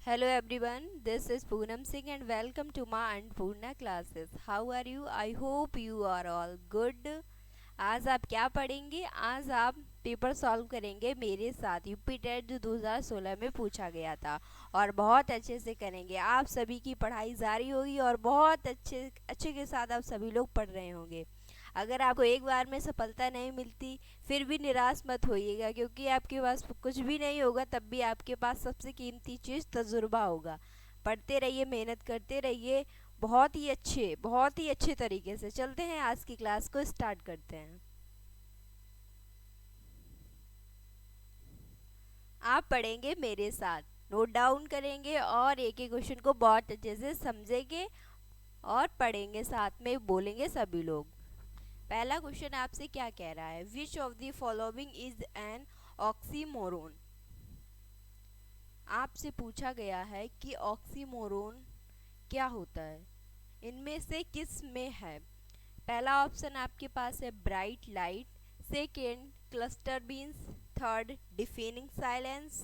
Hello everyone, this is Poonam Singh and welcome to my Annapurna classes. How are you? I hope you are all good. आज आप क्या पढ़ेंगे? आज आप paper solve करेंगे मेरे साथ यूपी टेट जो 2016 में पूछा गया था और बहुत अच्छे से करेंगे। आप सभी की पढ़ाई जारी होगी और बहुत अच्छे अच्छे के साथ आप सभी लोग पढ़ रहे होंगे। अगर आपको एक बार में सफलता नहीं मिलती फिर भी निराश मत होइएगा, क्योंकि आपके पास कुछ भी नहीं होगा तब भी आपके पास सबसे कीमती चीज़ तजुर्बा होगा। पढ़ते रहिए, मेहनत करते रहिए। बहुत ही अच्छे तरीके से चलते हैं, आज की क्लास को स्टार्ट करते हैं। आप पढ़ेंगे मेरे साथ, नोट डाउन करेंगे और एक एक क्वेश्चन को बहुत अच्छे से समझेंगे और पढ़ेंगे, साथ में बोलेंगे सभी लोग। पहला क्वेश्चन आपसे क्या कह रहा है? Which of the following is an oxymoron? आपसे पूछा गया है कि ऑक्सीमोरोन क्या होता है, इनमें से किस में है? पहला ऑप्शन आपके पास है bright light, second cluster beans, third deafening silence,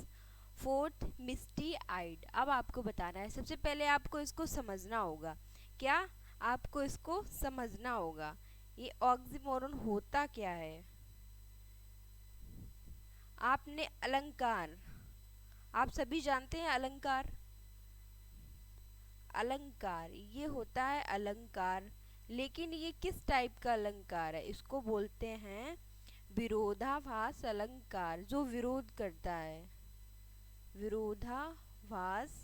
fourth misty eyed. अब आपको बताना है, सबसे पहले आपको इसको समझना होगा। क्या? आपको इसको समझना होगा ये ऑक्सीमोरन होता क्या है। आपने अलंकार, आप सभी जानते हैं अलंकार। अलंकार ये होता है अलंकार, लेकिन ये किस टाइप का अलंकार है? इसको बोलते हैं विरोधाभास अलंकार, जो विरोध करता है। विरोधाभास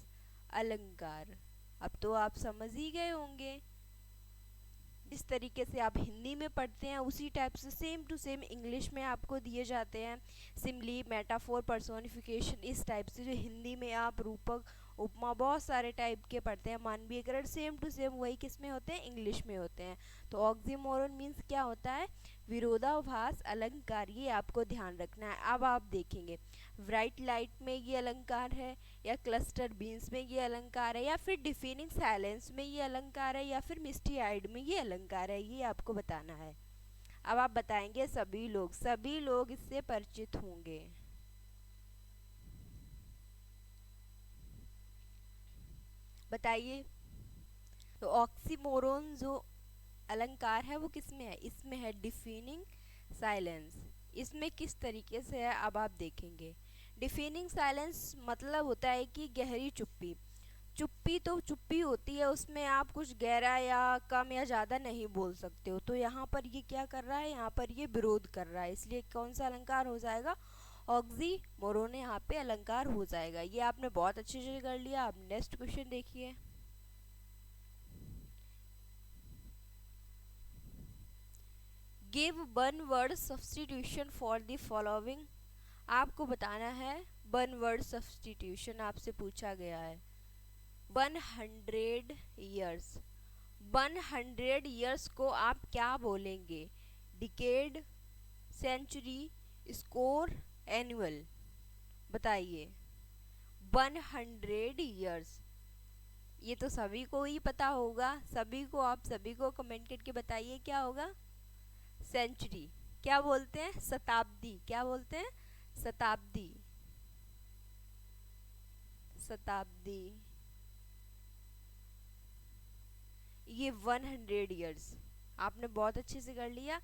अलंकार। अब तो आप समझ ही गए होंगे। जिस तरीके से आप हिंदी में पढ़ते हैं उसी टाइप से सेम टू सेम इंग्लिश में आपको दिए जाते हैं। सिमली, मेटाफोर, पर्सोनिफिकेशन, इस टाइप से जो हिंदी में आप रूपक, उपमा, बहुत सारे टाइप के पढ़ते हैं। मानवीयकरण सेम टू सेम वही किस में होते हैं? इंग्लिश में होते हैं। तो ऑक्सीमोरन मीन्स क्या होता है? विरोधाभास अलंकार। ये आपको ध्यान रखना है। अब आप देखेंगे ब्राइट लाइट में ये अलंकार है, या क्लस्टर बीन्स में ये अलंकार है, या फिर डिफिनिंग साइलेंस में ये अलंकार है, या फिर मिस्टी आइड में ये अलंकार है। ये आपको बताना है। अब आप बताएंगे, सभी लोग इससे परिचित होंगे। बताइए। तो ऑक्सीमोरोन जो अलंकार है वो किस में है? इसमें है डिफिनिंग साइलेंस। इसमें किस तरीके से है अब आप देखेंगे। डिफिनिंग साइलेंस मतलब होता है कि गहरी चुप्पी। चुप्पी तो चुप्पी होती है, उसमें आप कुछ गहरा या कम या ज़्यादा नहीं बोल सकते हो। तो यहाँ पर ये क्या कर रहा है? यहाँ पर ये विरोध कर रहा है, इसलिए कौन सा अलंकार हो जाएगा? ऑक्सी मोरोन यहाँ पे अलंकार हो जाएगा। ये आपने बहुत अच्छे से कर लिया। आप नेक्स्ट क्वेश्चन देखिए। Give one word substitution for the following. आपको बताना है वन वर्ड सब्सटीट्यूशन आपसे पूछा गया है। 100 ईयर्स। 100 ईयर्स को आप क्या बोलेंगे? Decade, century, score, annual. बताइए। 100 ईयर्स, ये तो सभी को ही पता होगा। सभी को, आप सभी को कमेंट करके बताइए क्या होगा। सेंचुरी। क्या बोलते हैं? शताब्दी। क्या बोलते हैं? शताब्दी। शताब्दी। ये 100 ईयर्स आपने बहुत अच्छे से कर लिया।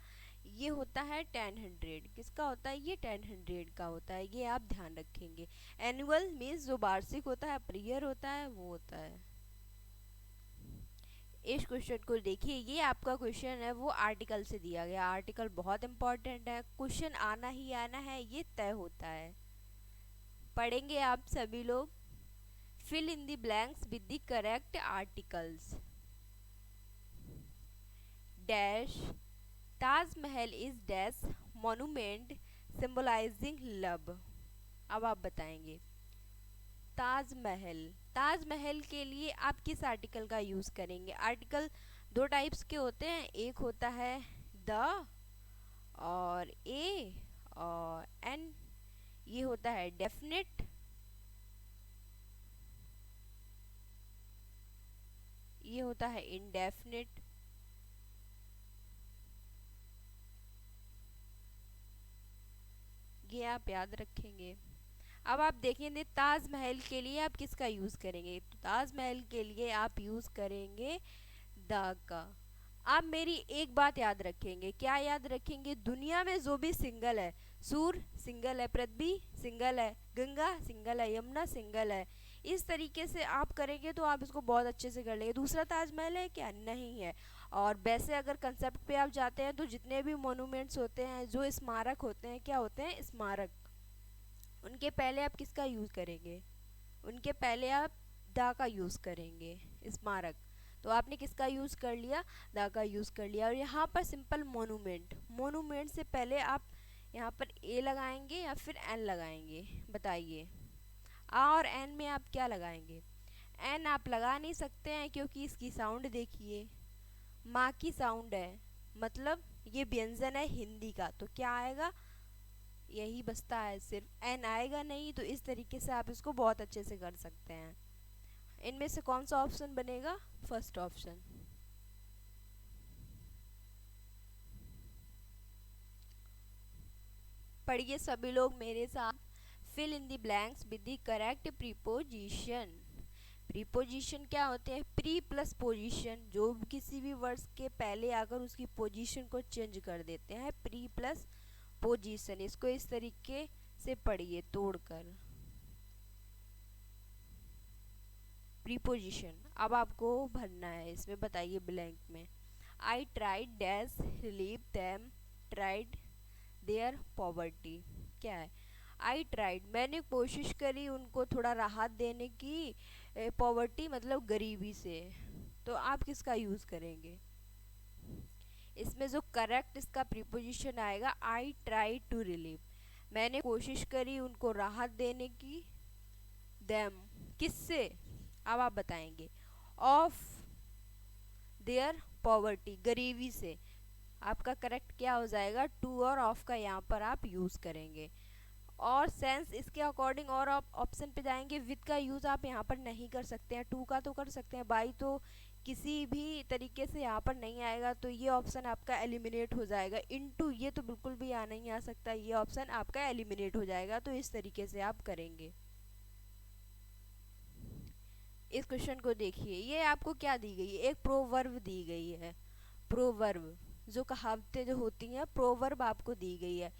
ये होता है 10 100। किसका होता है? ये 10 100 का होता है। ये आप ध्यान रखेंगे। एनुअल मीन्स जो वार्षिक होता है, पर ईयर होता है, वो होता है। इस क्वेश्चन को देखिए, ये आपका क्वेश्चन है वो आर्टिकल से दिया गया। आर्टिकल बहुत इंपॉर्टेंट है, क्वेश्चन आना ही आना है, ये तय होता है। पढ़ेंगे आप सभी लोग। Fill in the blanks with the correct articles. Dash Taj Mahal is dash monument symbolising love. अब आप बताएंगे। ताजमहल, ताजमहल के लिए आप किस आर्टिकल का यूज़ करेंगे? आर्टिकल दो टाइप्स के होते हैं, एक होता है द और ए और एन। ये होता है डेफिनेट, ये होता है इनडेफिनेट। ये आप याद रखेंगे। अब आप देखेंगे ताजमहल के लिए आप किसका यूज़ करेंगे, तो ताजमहल के लिए आप यूज़ करेंगे द का। आप मेरी एक बात याद रखेंगे, क्या याद रखेंगे, दुनिया में जो भी सिंगल है, सूर सिंगल है, पृथ्वी सिंगल है, गंगा सिंगल है, यमुना सिंगल है। इस तरीके से आप करेंगे तो आप इसको बहुत अच्छे से कर लेंगे। दूसरा ताजमहल है क्या, नहीं है। और वैसे अगर कंसेप्ट पे आप जाते हैं तो जितने भी मोनूमेंट्स होते हैं, जो स्मारक होते हैं, क्या होते हैं, स्मारक, उनके पहले आप किसका यूज़ करेंगे, उनके पहले आप दा का यूज़ करेंगे, स्मारक। तो आपने किसका यूज़ कर लिया, दा का यूज़ कर लिया। और यहाँ पर सिंपल मोनूमेंट, मोनूमेंट से पहले आप यहाँ पर ए लगाएंगे या फिर एन लगाएंगे, बताइए। आ और एन में आप क्या लगाएंगे, एन आप लगा नहीं सकते हैं क्योंकि इसकी साउंड देखिए, माँ की साउंड है, मतलब ये व्यंजन है हिंदी का, तो क्या आएगा, यही बचता है, सिर्फ एन आएगा नहीं। तो इस तरीके से आप इसको बहुत अच्छे से कर सकते हैं। इनमें से कौन सा ऑप्शन बनेगा, फर्स्ट ऑप्शन। पढ़िए सभी लोग मेरे साथ, fill in the blanks with the correct preposition. Preposition क्या होते हैं, प्री प्लस पोजीशन, जो किसी भी वर्ड्स के पहले आकर उसकी पोजीशन को चेंज कर देते हैं, प्री प्लस पोजीशन। इसको इस तरीके से पढ़िए तोड़कर, प्रीपोजिशन। अब आपको भरना है इसमें, बताइए ब्लैंक में। I tried dash relieve them, tried there poverty, क्या है, आई ट्राइड मैंने कोशिश करी उनको थोड़ा राहत देने की, पॉवर्टी मतलब गरीबी से। तो आप किसका यूज़ करेंगे, इसमें जो करेक्ट इसका प्रीपोजिशन आएगा, आई ट्राई टू रिलीव, मैंने कोशिश करी उनको राहत देने की, देम किससे, अब आप बताएंगे, ऑफ देयर पॉवर्टी गरीबी से। आपका करेक्ट क्या हो जाएगा, टू और ऑफ का यहाँ पर आप यूज़ करेंगे। और सेंस इसके अकॉर्डिंग और आप ऑप्शन पे जाएंगे, विद का यूज़ आप यहाँ पर नहीं कर सकते हैं, टू का तो कर सकते हैं, बाई तो किसी भी तरीके से यहाँ पर नहीं आएगा, तो ये ऑप्शन आपका एलिमिनेट हो जाएगा। इनटू ये तो बिल्कुल भी आ नहीं आ सकता, ये ऑप्शन आपका एलिमिनेट हो जाएगा। तो इस तरीके से आप करेंगे। इस क्वेश्चन को देखिए, ये आपको क्या दी गई है, एक प्रोवर्ब दी गई है, प्रोवर्ब, जो कहावतें जो होती हैं, प्रोवर्ब आपको दी गई है।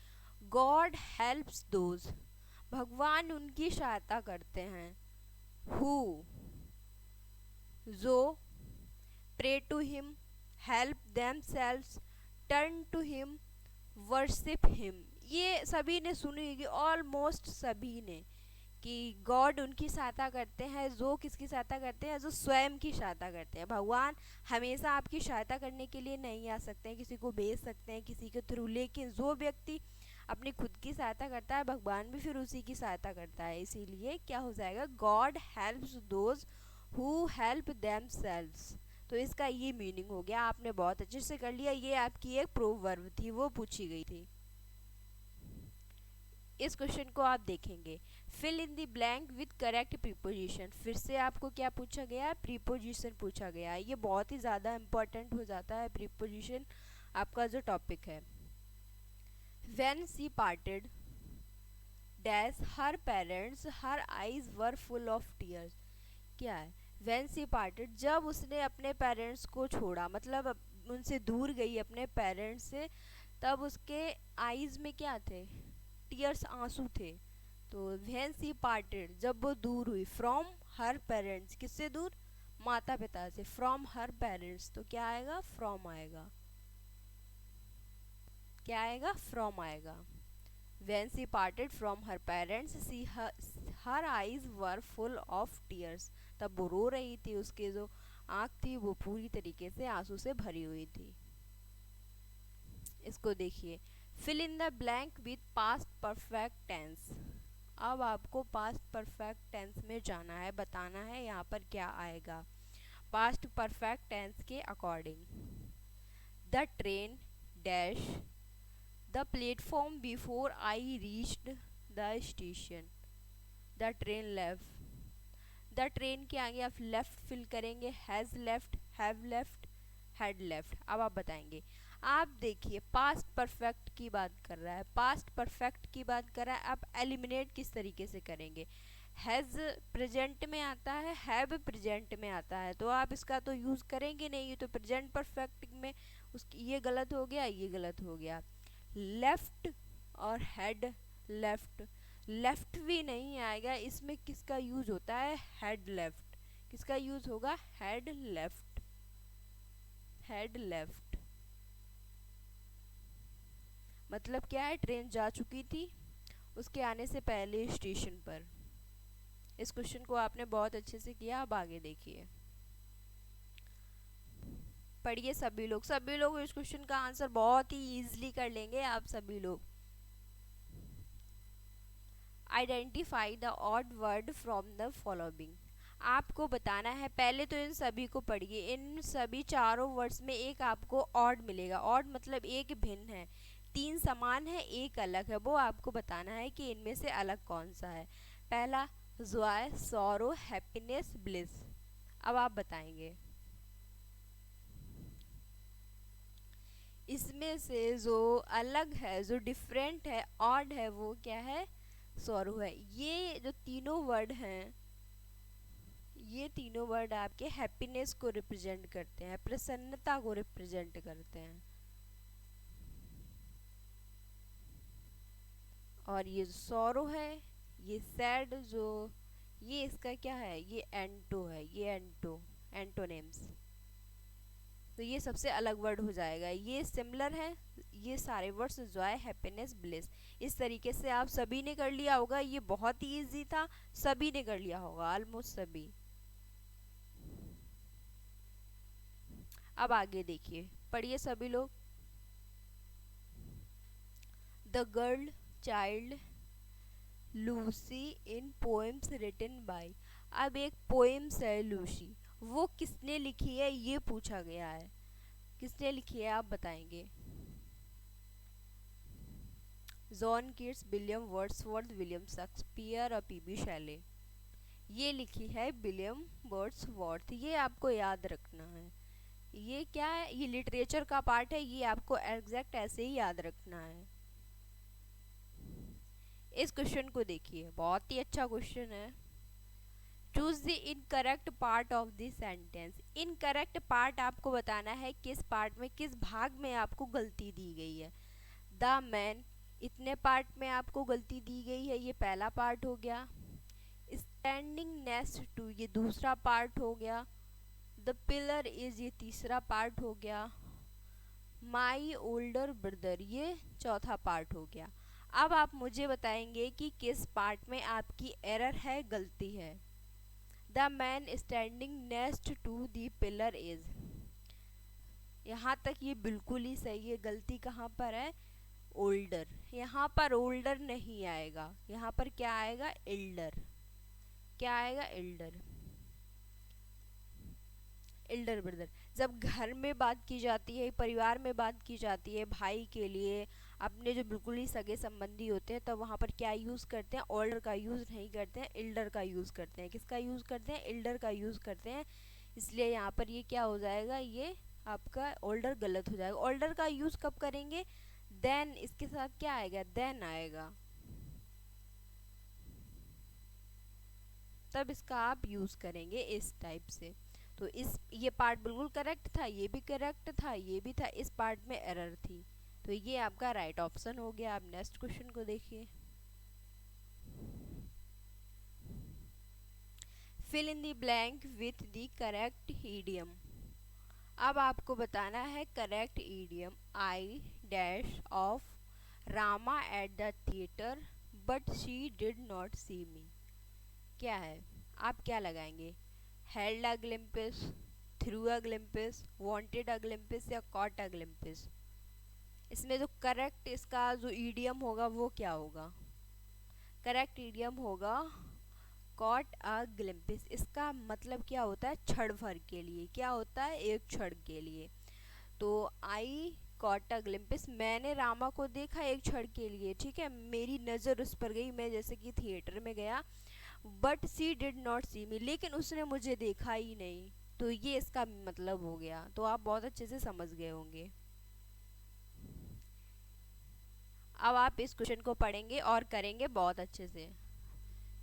गॉड हेल्प्स दोज, भगवान उनकी सहायता करते हैं, हु, जो, pray to him, help themselves, turn to him, worship him. ये सभी ने सुनी होगी, ऑलमोस्ट सभी ने, कि गॉड उनकी सहायता करते हैं, जो किसकी सहायता करते हैं, जो स्वयं की सहायता करते हैं। भगवान हमेशा आपकी सहायता करने के लिए नहीं आ सकते हैं, किसी को भेज सकते हैं किसी के थ्रू, लेकिन जो व्यक्ति अपनी खुद की सहायता करता है, भगवान भी फिर उसी की सहायता करता है। इसीलिए क्या हो जाएगा, God helps those who help them selves. तो इसका ये मीनिंग हो गया, आपने बहुत अच्छे से कर लिया। ये आपकी एक प्रोवर्ब थी, वो पूछी गई थी। इस क्वेश्चन को आप देखेंगे, fill in the blank with correct preposition. फिर से आपको क्या पूछा गया है, प्रीपोजिशन पूछा गया है। ये बहुत ही ज़्यादा इंपॉर्टेंट हो जाता है प्रीपोजिशन, आपका जो टॉपिक है। When she parted dash her parents, her eyes were full of tears, क्या है, व्हेन सी पार्टेड, जब उसने अपने पेरेंट्स को छोड़ा, मतलब उनसे दूर गई अपने पेरेंट्स से, तब उसके आईज में क्या थे, टीयर्स, आंसू थे। तो व्हेन सी पार्टेड, जब वो दूर हुई, फ्रॉम हर पेरेंट्स, किससे दूर, माता पिता से, फ्रॉम हर पेरेंट्स, तो क्या आएगा, फ्रॉम आएगा, क्या आएगा, फ्रॉम आएगा। When she parted from her parents, she her eyes were full of tears, तब वो रो रही थी, उसके जो आँख थी वो पूरी तरीके से आंसू से भरी हुई थी। इसको देखिए, fill in the blank with past perfect tense. अब आपको पास्ट परफेक्ट टेंस में जाना है, बताना है यहाँ पर क्या आएगा। पास्ट परफेक्ट टेंस के according, the train dash the platform before I reached the station, the train left, the train के आगे आप लेफ्ट फिल करेंगे, has left, have left, had left. अब आप बताएंगे, आप देखिए पास्ट परफेक्ट की बात कर रहा है, पास्ट परफेक्ट की बात कर रहा है, आप एलिमिनेट किस तरीके से करेंगे? हैज़ प्रेजेंट में आता है, हैव प्रेजेंट में आता है, तो आप इसका तो यूज़ करेंगे नहीं, ये तो प्रेजेंट परफेक्ट में उसकी ये गलत हो गया, ये गलत हो गया। लेफ्ट और हेड, लेफ्ट, लेफ्ट भी नहीं आएगा, इसमें किसका यूज होता है? Head left. किसका यूज होगा? Head left, head left. मतलब क्या है? ट्रेन जा चुकी थी उसके आने से पहले स्टेशन पर। इस क्वेश्चन को आपने बहुत अच्छे से किया, अब आगे देखिए, पढ़िए सभी लोग, सभी लोग इस क्वेश्चन का आंसर बहुत ही इजीली कर लेंगे आप सभी लोग। Identify the odd word from the following. आपको बताना है, पहले तो इन सभी को पढ़िए, इन सभी चारों वर्ड्स में एक आपको ऑड मिलेगा। ऑड मतलब एक भिन्न है, तीन समान है एक अलग है, वो आपको बताना है कि इनमें से अलग कौन सा है। पहला जॉय, सॉरो, हैप्पीनेस, ब्लिस। अब आप बताएंगे इसमें से जो अलग है, जो डिफरेंट है, ऑड है, वो क्या है? सॉरो है। ये जो तीनों वर्ड हैं, ये तीनों वर्ड आपके हैप्पीनेस को रिप्रेजेंट करते हैं, प्रसन्नता को रिप्रेजेंट करते हैं। और ये जो सॉरो है, ये सैड, जो ये इसका क्या है? ये एंटो है, ये एंटो, एंटोनेम्स। तो ये सबसे अलग वर्ड हो जाएगा। ये सिमिलर है, ये सारे वर्ड्स जॉय, हैप्पीनेस, ब्लिस। इस तरीके से आप सभी ने कर लिया होगा, ये बहुत ही इजी था, सभी ने कर लिया होगा, ऑलमोस्ट सभी। अब आगे देखिए, पढ़िए सभी लोग। The girl child Lucy in poems written by. अब एक पोएम्स है लूसी, वो किसने लिखी है ये पूछा गया है, किसने लिखी है आप बताएंगे? John Keats, William Wordsworth, William Shakespeare और पीबी शैले। ये लिखी है विलियम वर्ड्सवर्थ, ये आपको याद रखना है। ये क्या है? ये लिटरेचर का पार्ट है, ये आपको एग्जैक्ट ऐसे ही याद रखना है। इस क्वेश्चन को देखिए, बहुत ही अच्छा क्वेश्चन है। Choose the incorrect part of the sentence. Incorrect part आपको बताना है, किस पार्ट में, किस भाग में आपको गलती दी गई है। द मैन, इतने पार्ट में आपको गलती दी गई है, ये पहला पार्ट हो गया। स्टैंडिंग नेक्स्ट टू, ये दूसरा पार्ट हो गया। द पिलर इज, ये तीसरा पार्ट हो गया। माई ओल्डर ब्रदर, ये चौथा पार्ट हो गया। अब आप मुझे बताएंगे कि किस पार्ट में आपकी एरर है, गलती है। The man standing next to the pillar is, यहाँ तक ये बिल्कुल ही सही है, गलती कहाँ पर है? ओल्डर। यहाँ पर ओल्डर नहीं आएगा, यहाँ पर क्या आएगा? एल्डर। क्या आएगा? Elder, Elder brother. जब घर में बात की जाती है, परिवार में बात की जाती है, भाई के लिए, अपने जो बिल्कुल ही सगे संबंधी होते हैं, तब वहाँ पर क्या यूज़ करते हैं? ओल्डर का यूज़ नहीं करते हैं, एल्डर का यूज़ करते हैं। किसका यूज़ करते हैं? एल्डर का यूज़ करते हैं। इसलिए यहाँ पर ये क्या हो जाएगा? ये आपका ओल्डर गलत हो जाएगा। ओल्डर का यूज़ कब करेंगे? देन, इसके साथ क्या आएगा? देन आएगा, तब इसका आप यूज़ करेंगे इस टाइप से। तो इस, ये पार्ट बिल्कुल करेक्ट था, ये भी करेक्ट था, ये भी था, इस पार्ट में एरर थी, तो ये आपका राइट ऑप्शन हो गया। आप नेक्स्ट क्वेश्चन को देखिए। Fill in the blank with the correct idiom. अब आपको बताना है correct idiom. I dash of Rama at the theatre but she did not see me. क्या है? आप क्या लगाएंगे? Held a glimpse, through a glimpse, wanted a glimpse या कॉट अ ग्लिम्पिस? इसमें जो करेक्ट इसका जो ईडियम होगा वो क्या होगा? करेक्ट ईडियम होगा कॉट अ ग्लिम्पिस। इसका मतलब क्या होता है? क्षण भर के लिए। क्या होता है? एक क्षण के लिए। तो आई कॉट अ ग्लिम्पिस, मैंने रामा को देखा एक क्षण के लिए, ठीक है, मेरी नज़र उस पर गई, मैं जैसे कि थिएटर में गया। But C did not see मी, लेकिन उसने मुझे देखा ही नहीं। तो ये इसका मतलब हो गया, तो आप बहुत अच्छे से समझ गए होंगे। अब आप इस क्वेश्चन को पढ़ेंगे और करेंगे बहुत अच्छे से।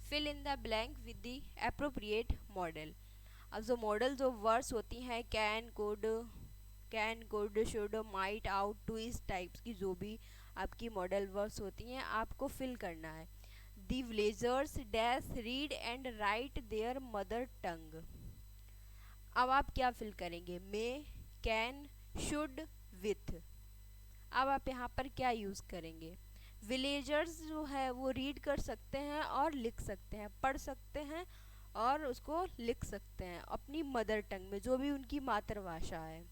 Fill in the blank with the appropriate modal. अब जो मॉडल जो वर्ड्स होती हैं can could should might ought to इस टाइप्स की जो भी आपकी मॉडल वर्ड्स होती हैं आपको फिल करना है। The villagers dash read and right there mother tongue. अब आप क्या फिल करेंगे, मे, कैन, शुड, विथ। अब आप यहाँ पर क्या यूज़ करेंगे, विलेजर्स जो है वो रीड कर सकते हैं और लिख सकते हैं, पढ़ सकते हैं और उसको लिख सकते हैं अपनी मदर टंग में, जो भी उनकी मातृभाषा है।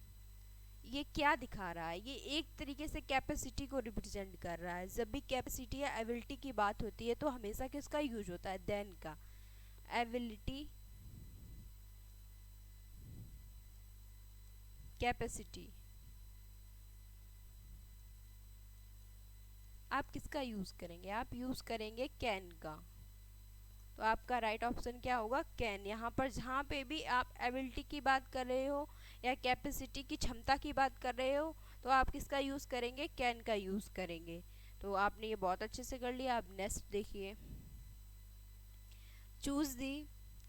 ये क्या दिखा रहा है, ये एक तरीके से कैपेसिटी को रिप्रेजेंट कर रहा है। जब भी कैपेसिटी या एबिलिटी की बात होती है तो हमेशा किसका यूज होता है, देन का। एबिलिटी, कैपेसिटी, आप किसका यूज करेंगे, आप यूज करेंगे कैन का। तो आपका राइट ऑप्शन क्या होगा, कैन। यहाँ पर जहाँ पे भी आप एबिलिटी की बात कर रहे हो या कैपेसिटी की क्षमता की बात कर रहे हो तो आप किसका यूज़ करेंगे, कैन का यूज़ करेंगे। तो आपने ये बहुत अच्छे से कर लिया। आप नेक्स्ट देखिए, choose the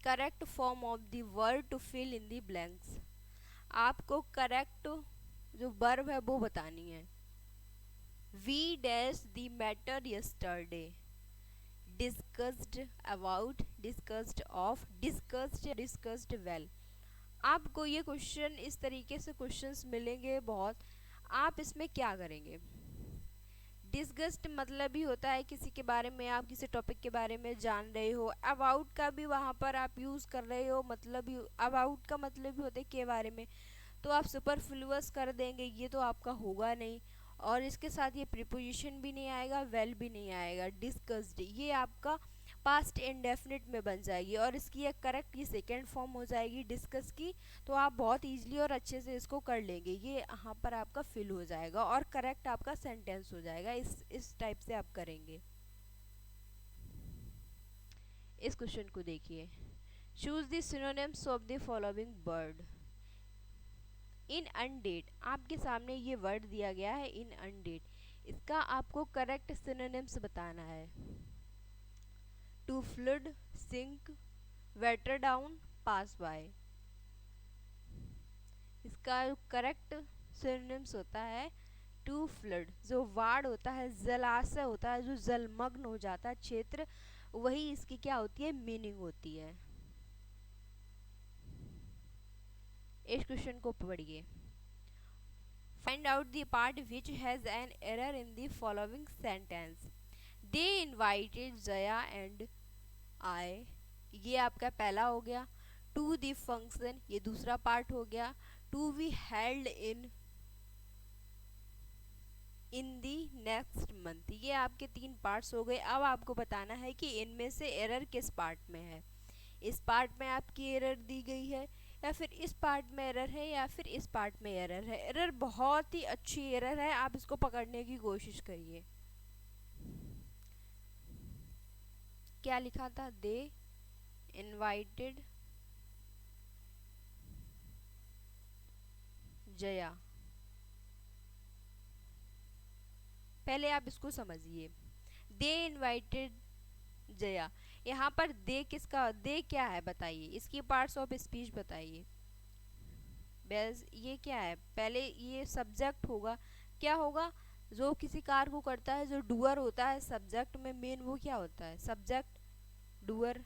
correct form of the word to fill in the blanks. आपको करेक्ट जो वर्ब है वो बतानी है। We dash the matter yesterday, discussed about, discussed of, discussed, discussed well. आपको ये क्वेश्चन इस तरीके से क्वेश्चंस मिलेंगे बहुत। आप इसमें क्या करेंगे, डिस्कस्ड मतलब ही होता है किसी के बारे में, आप किसी टॉपिक के बारे में जान रहे हो। अबाउट का भी वहाँ पर आप यूज़ कर रहे हो, मतलब अबाउट का मतलब भी होता है के बारे में, तो आप सुपरफ्लुअस कर देंगे, ये तो आपका होगा नहीं। और इसके साथ ये प्रीपोजिशन भी नहीं आएगा, वेल भी नहीं आएगा। डिस्कस्ड ये आपका पास्ट इंडेफिनिट में बन जाएगी और इसकी एक करेक्ट ये सेकेंड फॉर्म हो जाएगी डिस्कस की। तो आप बहुत ईजिली और अच्छे से इसको कर लेंगे, ये यहाँ पर आपका फिल हो जाएगा और करेक्ट आपका सेंटेंस हो जाएगा। इस टाइप से आप करेंगे। इस क्वेश्चन को देखिए, choose the synonyms of the following word. Inundate, आपके सामने ये वर्ड दिया गया है इन अनडेट, इसका आपको करेक्ट सिनोनिम्स बताना है। To flood, sink, water down, pass by. इसका करेक्ट सिनोनिम्स होता है टू फ्लड, जो वार्ड होता है, जलाशय होता है, जो जलमग्न हो जाता है क्षेत्र, वही इसकी क्या होती है, मीनिंग होती है। इस क्वेश्चन को पढ़िए। Find out the part which has an error in the following sentence. They invited Jaya and I, ये आपका पहला हो गया। To the function, ये दूसरा पार्ट हो गया। To be held in the next month, ये आपके तीन पार्ट्स हो गए। अब आपको बताना है कि इनमें से एरर किस पार्ट में है। इस पार्ट में आपकी एरर दी गई है या फिर इस पार्ट में एरर है या फिर इस पार्ट में एरर है। एरर बहुत ही अच्छी एरर है, आप इसको पकड़ने की कोशिश करिए। क्या लिखा था, दे इनवाइटेड जया। पहले आप इसको समझिए, दे इनवाइटेड जया, यहाँ पर दे किसका, दे क्या है बताइए, इसकी पार्ट्स ऑफ स्पीच बताइए। बेस ये क्या है, पहले ये सब्जेक्ट होगा, क्या होगा, जो किसी कार्य को करता है, जो डूअर होता है सब्जेक्ट में मेन, वो क्या होता है, सब्जेक्ट डूअर।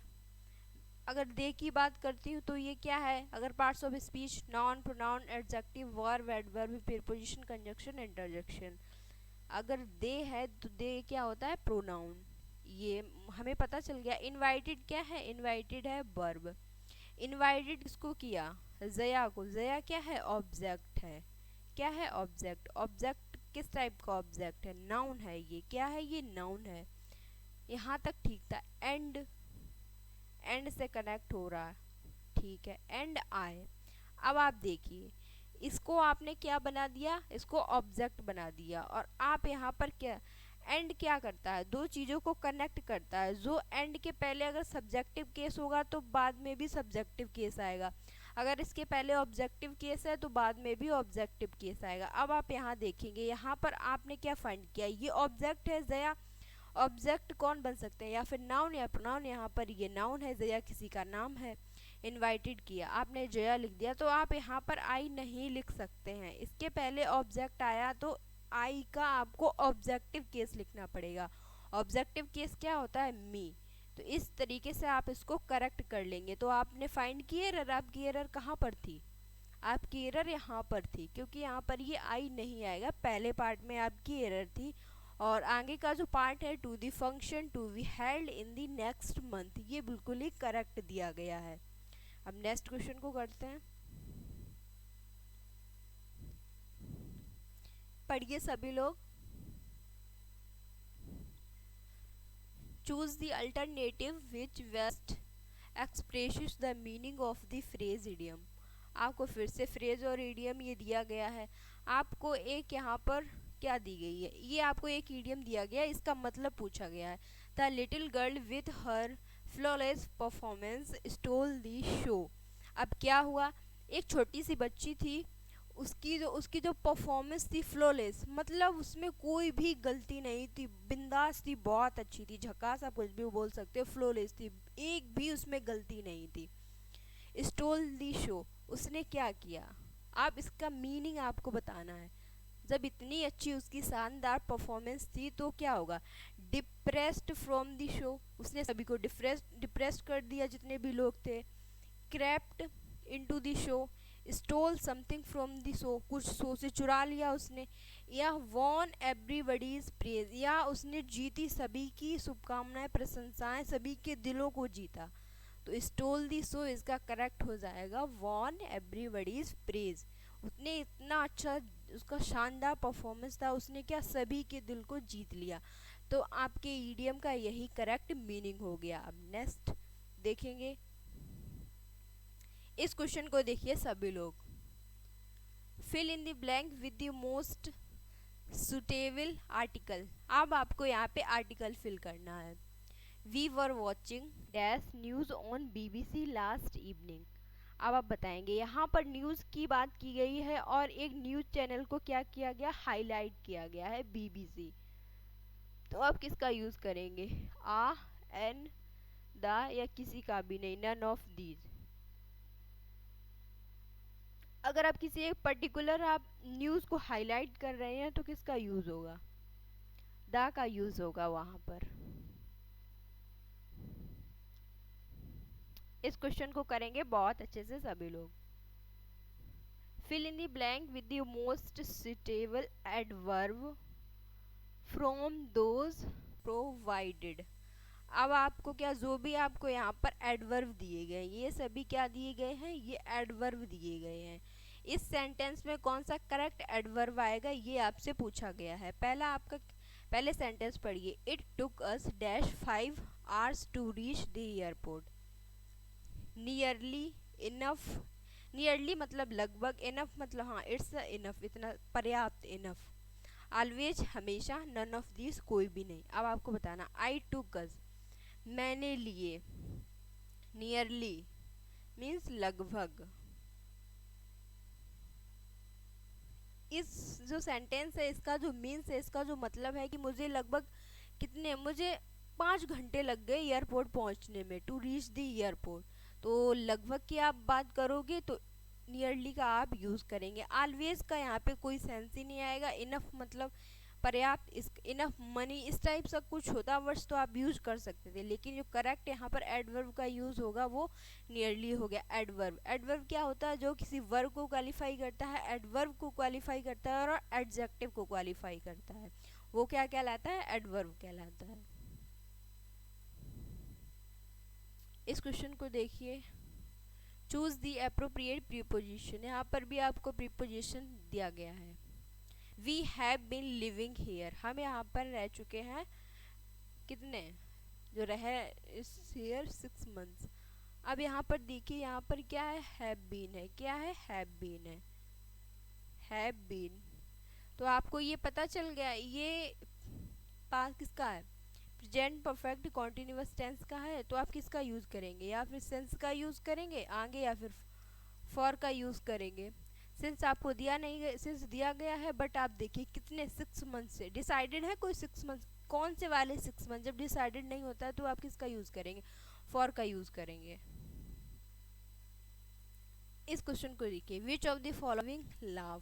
अगर दे की बात करती हूँ तो ये क्या है, अगर parts of speech, noun, pronoun, adjective, verb, adverb, preposition, conjunction, interjection. अगर दे है तो दे क्या होता है, प्रोनाउन, ये हमें पता चल गया। इनवाइटेड क्या है, इनवाइटेड है वर्ब। इनवाइटेड किसको किया, जया को। जया क्या है, ऑब्जेक्ट है। क्या है, ऑब्जेक्ट। ऑब्जेक्ट किस टाइप का ऑब्जेक्ट है, नाउन है। ये क्या है, ये नाउन है। यहाँ तक ठीक था। एंड, एंड से कनेक्ट हो रहा है, ठीक है। एंड आए, अब आप देखिए, इसको आपने क्या बना दिया, इसको ऑब्जेक्ट बना दिया। और आप यहाँ पर क्या, एंड क्या करता है, दो चीज़ों को कनेक्ट करता है। जो एंड के पहले अगर सब्जेक्टिव केस होगा तो बाद में भी सब्जेक्टिव केस आएगा। अगर इसके पहले ऑब्जेक्टिव केस है तो बाद में भी ऑब्जेक्टिव केस आएगा। अब आप यहाँ देखेंगे, यहाँ पर आपने क्या फाइंड किया, ये ऑब्जेक्ट है जया। ऑब्जेक्ट कौन बन सकते हैं, या फिर नाउन या प्रोनाउन। यहाँ पर ये नाउन है, जया किसी का नाम है। इनवाइटेड किया, आपने जया लिख दिया, तो आप यहाँ पर आई नहीं लिख सकते हैं। इसके पहले ऑब्जेक्ट आया तो आई का आपको ऑब्जेक्टिव केस लिखना पड़ेगा। ऑब्जेक्टिव केस क्या होता है, मी। तो इस तरीके से आप इसको करेक्ट कर लेंगे। तो आपने फाइंड की एरर, आपकी एरर कहाँ पर थी, आपकी एरर यहाँ पर थी, क्योंकि यहाँ पर ये आई नहीं आएगा। पहले पार्ट में आपकी एरर थी, और आगे का जो पार्ट है to the function to be held in the next month, ये बिल्कुल ही करेक्ट दिया गया है। अब नेक्स्ट क्वेश्चन को करते हैं, पढ़िए सभी लोग। Choose the alternative which best expresses the meaning of the phrase idiom. आपको फिर से फ्रेज और इडियम ये दिया गया है। आपको एक यहाँ पर क्या दी गई है, ये आपको एक इडियम दिया गया है, इसका मतलब पूछा गया है। The little girl with her flawless performance stole the show. अब क्या हुआ, एक छोटी सी बच्ची थी, उसकी जो परफॉर्मेंस थी फ्लॉलेस, मतलब उसमें कोई भी गलती नहीं थी, बिंदास थी, बहुत अच्छी थी, झकास आप कुछ भी बोल सकते हो, फ्लॉलेस थी, एक भी उसमें गलती नहीं थी। स्टोल दी शो, उसने क्या किया, आप इसका मीनिंग आपको बताना है। जब इतनी अच्छी उसकी शानदार परफॉर्मेंस थी तो क्या होगा, डिप्रेस्ड फ्रॉम द शो, उसने सभी को डिप्रेस्ड कर दिया जितने भी लोग थे। Crept into the show, stole something from the show, कुछ शो से चुरा लिया उसने। या वॉन एवरीबडीज प्रेज, या उसने जीती सभी की शुभकामनाएं, प्रशंसाएं, सभी के दिलों को जीता। तो स्टोल दी शो इसका करेक्ट हो जाएगा वॉन एवरीबडीज प्रेज। उसने इतना अच्छा, उसका शानदार परफॉर्मेंस था, उसने क्या सभी के दिल को जीत लिया। तो आपके ईडियम का यही करेक्ट मीनिंग हो गया। अब नेक्स्ट देखेंगे, इस क्वेश्चन को देखिए सभी लोग। Fill in the blank with the most suitable article. अब आपको यहाँ पे आर्टिकल फिल करना है। We were watching dash news on BBC last evening. अब आप बताएंगे, यहाँ पर न्यूज़ की बात की गई है और एक न्यूज़ चैनल को क्या किया गया, हाईलाइट किया गया है, BBC। तो आप किसका यूज़ करेंगे, आ, एन, द, या किसी का भी नहीं, नन ऑफ दीज। अगर आप किसी एक पर्टिकुलर आप न्यूज़ को हाईलाइट कर रहे हैं तो किसका यूज़ होगा, द का यूज़ होगा वहाँ पर। इस क्वेश्चन को करेंगे बहुत अच्छे से सभी लोग। Fill in the blank with the most suitable adverb from those provided. अब आपको क्या, जो भी आपको यहाँ पर एडवर्ब दिए गए, ये सभी क्या दिए गए हैं, ये एडवर्ब दिए गए हैं। इस सेंटेंस में कौन सा करेक्ट एडवर्ब आएगा ये आपसे पूछा गया है। पहला आपका, पहले सेंटेंस पढ़िए, it took us dash 5 hours to reach the airport. Nearly, enough, nearly मतलब लगभग, इनफ मतलब हाँ इट्स इनफ, इतना पर्याप्त, इनफ। ऑलवेज हमेशा, नन ऑफ दिस कोई भी नहीं। अब आपको बताना, आई टुक अस मैंने लिए, नियरली मीन्स लगभग। इस जो सेंटेंस है इसका जो मीन्स है, इसका जो मतलब है कि मुझे लगभग कितने, मुझे 5 घंटे लग गए एयरपोर्ट पहुंचने में, टू रीच द एयरपोर्ट। तो लगभग की आप बात करोगे तो नियरली का आप यूज़ करेंगे। ऑलवेज का यहाँ पे कोई सेंस ही नहीं आएगा। इनफ मतलब पर्याप्त, इस इनफ मनी, इस टाइप सा कुछ होता वर्ड्स तो आप यूज कर सकते थे, लेकिन जो करेक्ट यहाँ पर एडवर्ब का यूज होगा वो नियरली हो गया। एडवर्ब, एडवर्ब क्या होता है, जो किसी वर्ब को क्वालिफाई करता है, एडवर्ब को क्वालिफाई करता है और एडजेक्टिव को क्वालिफाई करता है, वो क्या कहलाता है, एडवर्ब कहलाता है। इस क्वेश्चन को देखिए, चूज द अप्रोप्रिएट प्रीपोजिशन। यहाँ पर भी आपको प्रीपोजिशन दिया गया है। We have been living here, हम यहाँ पर रह चुके हैं कितने, जो रहे इस ईयर 6 months। अब यहाँ पर देखिए, यहाँ पर क्या है, हैव बीन है, क्या है, हैव बीन है, हैव बीन। तो आपको ये पता चल गया ये पास्ट किसका है, प्रेजेंट परफेक्ट कॉन्टिन्यूअस टेंस का है। तो आप किसका यूज़ करेंगे, या फिर सेंस का यूज़ करेंगे आगे, या फिर फॉर का यूज़ करेंगे। सिंस आपको दिया नहीं गया, सिंस दिया गया है बट आप देखिए कितने 6 मंथ से डिसाइडेड है कोई 6 मंथ, कौन से वाले 6 मंथ, जब डिसाइडेड नहीं होता है तो आप किसका यूज़ करेंगे, फॉर का यूज़ करेंगे। इस क्वेश्चन को देखिए, विच ऑफ द फॉलोइंग लाव,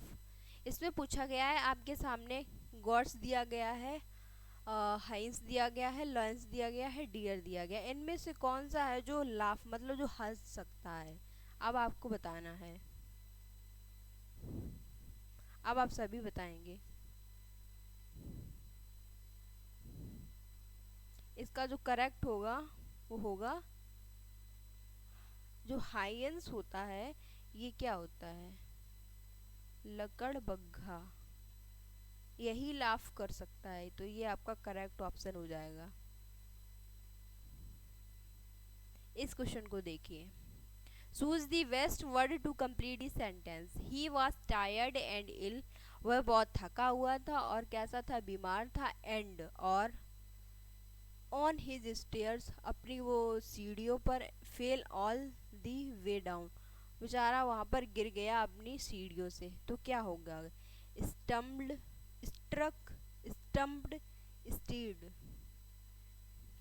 इसमें पूछा गया है आपके सामने गॉड्स दिया गया है, हाइंस दिया गया है, लॉयंस दिया गया है, डियर दिया गया है, इनमें से कौन सा है जो लाफ मतलब जो हंस सकता है, अब आपको बताना है। अब आप सभी बताएंगे। इसका जो करेक्ट होगा वो होगा जो हाइंस होता है, ये क्या होता है, लकड़बग्घा, यही लाफ कर सकता है, तो ये आपका करेक्ट ऑप्शन हो जाएगा। इस क्वेश्चन को देखिए, choose the best word to complete the sentence. He was tired and ill, वह बहुत थका हुआ था और कैसा था, बीमार था, एंड और ऑन हिज स्टेयर्स, अपनी वो सीढ़ियों पर, fail all the way down, बेचारा वहाँ पर गिर गया अपनी सीढ़ियों से, तो क्या होगा, स्टम्ब्ड, स्ट्रक, स्टम्प्ड, स्टीड।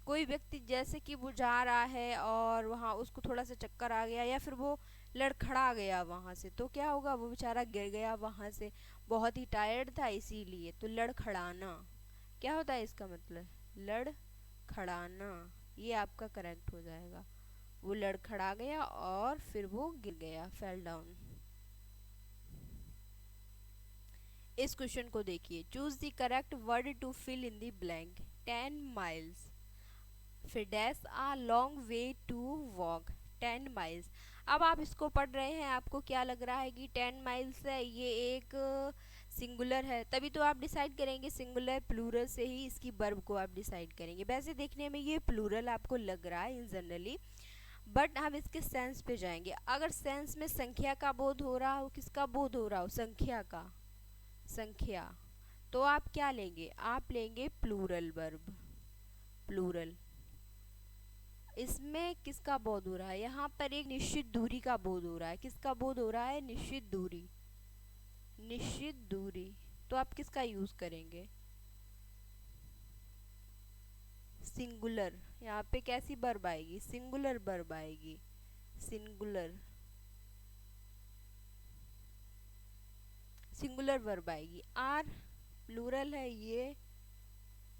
कोई व्यक्ति जैसे कि वो जा रहा है और वहाँ उसको थोड़ा सा चक्कर आ गया या फिर वो लड़खड़ा गया वहाँ से, तो क्या होगा, वो बेचारा गिर गया वहाँ से, बहुत ही टायर्ड था इसीलिए, तो लड़खड़ाना क्या होता है इसका मतलब, लड़खड़ाना, ये आपका करेक्ट हो जाएगा। वो लड़खड़ा गया और फिर वो गिर गया, फेल डाउन। इस क्वेश्चन को देखिए, choose the correct word to fill in the blank. 10 miles, फिर dash a long way to walk, 10 miles। अब आप इसको पढ़ रहे हैं, आपको क्या लग रहा है कि 10 miles है, ये एक सिंगुलर है, तभी तो आप डिसाइड करेंगे सिंगुलर प्लूरल से ही इसकी वर्ब को आप डिसाइड करेंगे। वैसे देखने में ये प्लूरल आपको लग रहा है इन जनरली, बट हम इसके सेंस पे जाएंगे। अगर सेंस में संख्या का बोध हो रहा हो, किसका बोध हो रहा हो, संख्या का, संख्या, तो आप क्या लेंगे, आप लेंगे प्लूरल वर्ब, प्लूरल। इसमें किसका बोध हो रहा है, यहाँ पर एक निश्चित दूरी का बोध हो रहा है, किसका बोध हो रहा है, निश्चित दूरी, निश्चित दूरी, तो आप किसका यूज करेंगे, सिंगुलर। यहाँ पे कैसी वर्ब आएगी, सिंगुलर वर्ब आएगी, सिंगुलर, सिंगुलर वर्ब आएगी। आर प्लूरल है, ये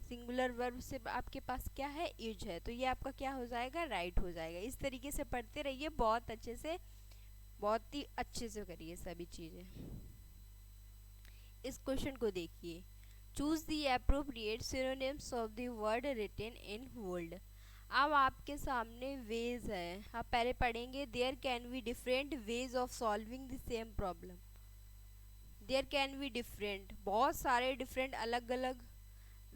सिंगुलर वर्ब से आपके पास क्या है, इज है, तो ये आपका क्या हो जाएगा, राइट हो जाएगा। इस तरीके से पढ़ते रहिए, बहुत अच्छे से, बहुत ही अच्छे से करिए सभी चीज़ें। इस क्वेश्चन को देखिए, choose the appropriate synonyms of the word written in bold. अब आपके सामने वेज है, आप पहले पढ़ेंगे, there can be different ways of solving the same problem. There can be different, बहुत सारे डिफरेंट अलग अलग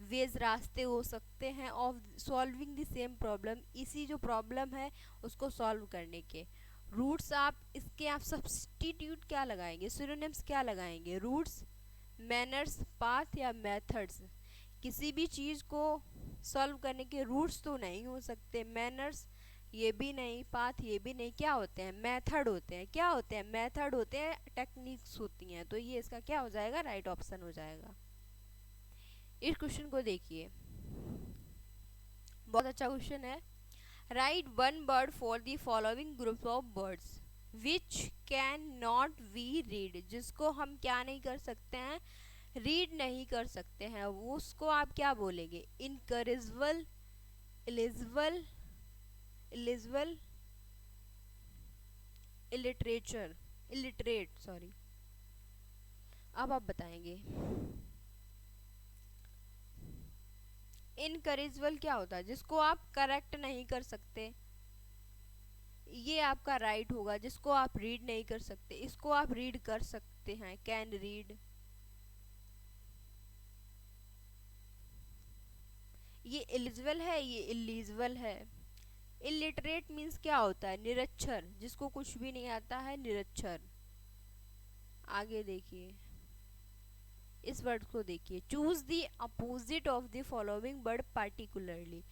वेज, रास्ते हो सकते हैं of solving the same problem, इसी जो प्रॉब्लम है उसको सॉल्व करने के। रूट्स, आप इसके आप सब्स्टिट्यूट क्या लगाएंगे, सिनोनिम्स क्या लगाएंगे, रूट्स, मैनर्स, पाथ या मेथड्स। किसी भी चीज़ को सॉल्व करने के रूट्स तो नहीं हो सकते, मैनर्स ये भी नहीं, पाथ ये भी नहीं, क्या होते हैं, मेथड होते हैं, क्या होते हैं, मेथड होते हैं, टेक्निक्स होती हैं, तो ये इसका क्या हो जाएगा, राइट ऑप्शन हो जाएगा। इस क्वेश्चन को देखिए, बहुत अच्छा क्वेश्चन है। Right one word for the following group of birds which can not be read, जिसको हम क्या नहीं कर सकते हैं, रीड नहीं कर सकते हैं, उसको आप क्या बोलेंगे, इनकरेजबल, इलिजिबल, इलिजिबल, इलिटरेचर, इलिटरेट, सॉरी। अब आप बताएंगे इनकरेजबल क्या होता है, जिसको आप करेक्ट नहीं कर सकते, ये आपका राइट होगा। जिसको आप रीड नहीं कर सकते, इसको आप रीड कर सकते हैं, कैन रीड। ये एलिजिबल है, ये इलिजिबल है। इलिटरेट मीन्स क्या होता है, निरक्षर, जिसको कुछ भी नहीं आता है, निरक्षर। आगे देखिए, इस वर्ड को देखिए, choose the opposite of the following word particularly.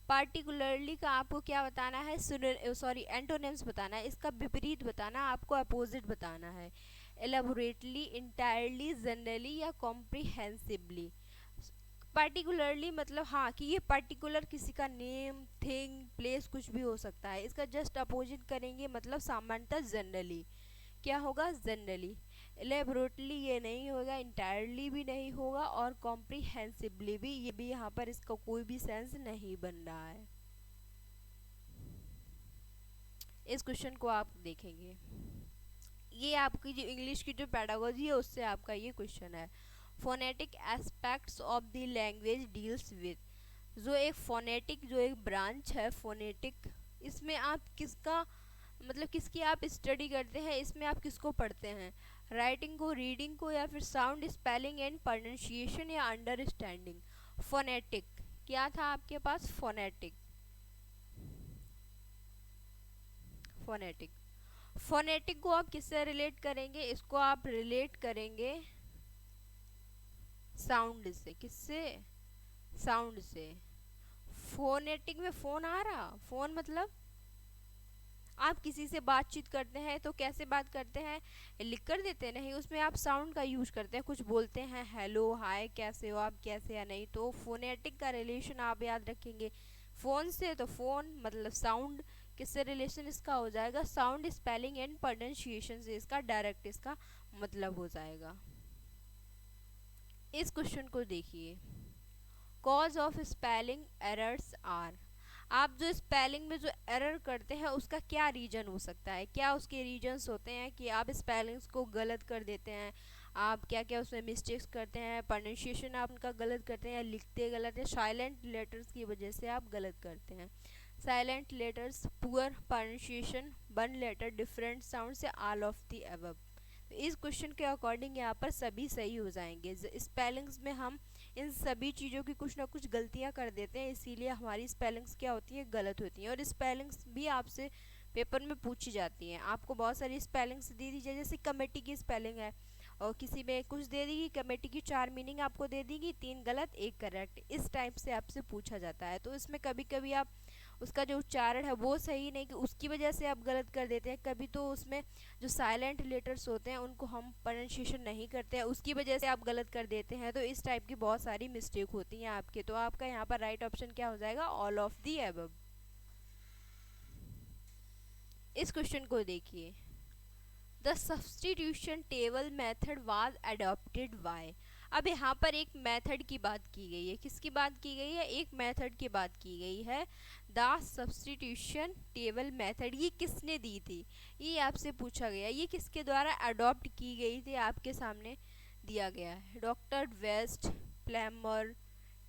Particularly का आपको क्या बताना है, एंटोनिम्स बताना है, इसका विपरीत बताना, आपको अपोजिट बताना है। एलेबोरेटली, इंटायरली, जनरली या कॉम्प्रिहेंसिवली। पार्टिकुलरली मतलब हाँ कि ये पर्टिकुलर किसी का नेम, थिंग, प्लेस कुछ भी हो सकता है। इसका जस्ट अपोजिट करेंगे मतलब सामान्यतः जनरली। क्या होगा, जनरली। एलेबोरेटली ये नहीं होगा, इंटायरली भी नहीं होगा, और कॉम्प्रिहेंसिवली भी, ये भी यहाँ पर इसका कोई भी सेंस नहीं बन रहा है। इस क्वेश्चन को आप देखेंगे, ये आपकी जो इंग्लिश की जो पेडागोजी है उससे आपका ये क्वेश्चन है। Phonetic aspects of the language deals with, जो एक फोनेटिक, जो एक ब्रांच है फोनेटिक, इसमें आप किसका मतलब किसकी आप स्टडी करते हैं, इसमें आप किसको पढ़ते हैं, राइटिंग को, रीडिंग को, या फिर साउंड, स्पेलिंग एंड प्रोनाउंसिएशन या अंडरस्टैंडिंग। फोनेटिक क्या था आपके पास, फोनेटिक, फोनेटिक। फोनेटिक को आप किससे रिलेट करेंगे, इसको आप रिलेट करेंगे साउंड से। किससे, साउंड से। फोनेटिक में फोन आ रहा, फोन मतलब आप किसी से बातचीत करते हैं तो कैसे बात करते हैं, लिख कर देते हैं, नहीं, उसमें आप साउंड का यूज करते हैं, कुछ बोलते हैं, हेलो, हाय, कैसे हो आप, कैसे या नहीं। तो फोनेटिक का रिलेशन आप याद रखेंगे फोन से, तो फोन मतलब साउंड, किससे रिलेशन इसका हो जाएगा, साउंड, स्पेलिंग एंड प्रोनाउंसिएशन से इसका डायरेक्ट इसका मतलब हो जाएगा। इस क्वेश्चन को देखिए, cause of spelling errors are, आप जो स्पेलिंग में जो एरर करते हैं उसका क्या रीजन हो सकता है, क्या उसके रीजन्स होते हैं कि आप स्पेलिंग्स को गलत कर देते हैं, आप क्या क्या उसमें मिस्टेक्स करते हैं, प्रोनाउंसिएशन आप उनका गलत करते हैं, लिखते गलत है, साइलेंट लेटर्स की वजह से आप गलत करते हैं, silent letters, poor pronunciation, one letter, different sound से, ऑल ऑफ द अबव। इस क्वेश्चन के अकॉर्डिंग यहाँ पर सभी सही हो जाएंगे। स्पेलिंग्स में हम इन सभी चीज़ों की कुछ ना कुछ गलतियाँ कर देते हैं, इसीलिए हमारी स्पेलिंग्स क्या होती हैं, गलत होती हैं। और स्पेलिंग्स भी आपसे पेपर में पूछी जाती हैं, आपको बहुत सारी स्पेलिंग्स दे दी जाए, जैसे कमेटी की स्पेलिंग है और किसी में कुछ दे देगी, कमेटी की 4 मीनिंग आपको दे देगी, 3 गलत 1 करेक्ट, इस टाइप से आपसे पूछा जाता है। तो इसमें कभी कभी आप उसका जो उच्चारण है वो सही नहीं कि उसकी वजह से आप गलत कर देते हैं, कभी तो उसमें जो साइलेंट लेटर्स होते हैं उनको हम प्रोनाउंसिएशन नहीं करते हैं, उसकी वजह से आप गलत कर देते हैं। तो इस टाइप की बहुत सारी मिस्टेक होती हैं आपके। तो आपका यहाँ पर राइट ऑप्शन क्या हो जाएगा, ऑल ऑफ दी अबव। इस क्वेश्चन को देखिए, the substitution table method was adopted by, अब यहाँ पर एक मेथड की बात की गई है, किसकी बात की गई है, एक मेथड की बात की गई है। द सब्सटीट्यूशन टेबल मेथड ये किसने दी थी, ये आपसे पूछा गया, ये किसके द्वारा अडॉप्ट की गई थी, आपके सामने दिया गया है। Doctor West, Plamer,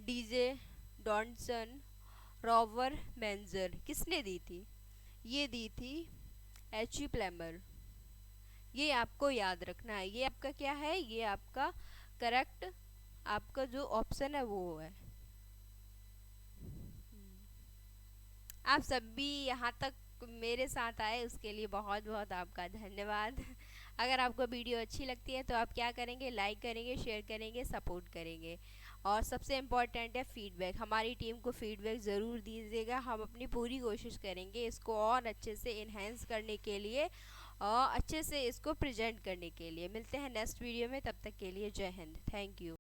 DJ Donson, Rover Manger, किसने दी थी, ये दी थी एच ई प्लैमर। ये आपको याद रखना है, ये आपका क्या है, ये आपका करेक्ट आपका जो ऑप्शन है वो है। आप सभी यहाँ तक मेरे साथ आए उसके लिए बहुत बहुत आपका धन्यवाद। अगर आपको वीडियो अच्छी लगती है तो आप क्या करेंगे, लाइक करेंगे, शेयर करेंगे, सपोर्ट करेंगे, और सबसे इम्पॉर्टेंट है फीडबैक, हमारी टीम को फीडबैक ज़रूर दीजिएगा, हम अपनी पूरी कोशिश करेंगे इसको और अच्छे से इन्हेंस करने के लिए और अच्छे से इसको प्रेजेंट करने के लिए। मिलते हैं नेक्स्ट वीडियो में, तब तक के लिए जय हिंद, थैंक यू।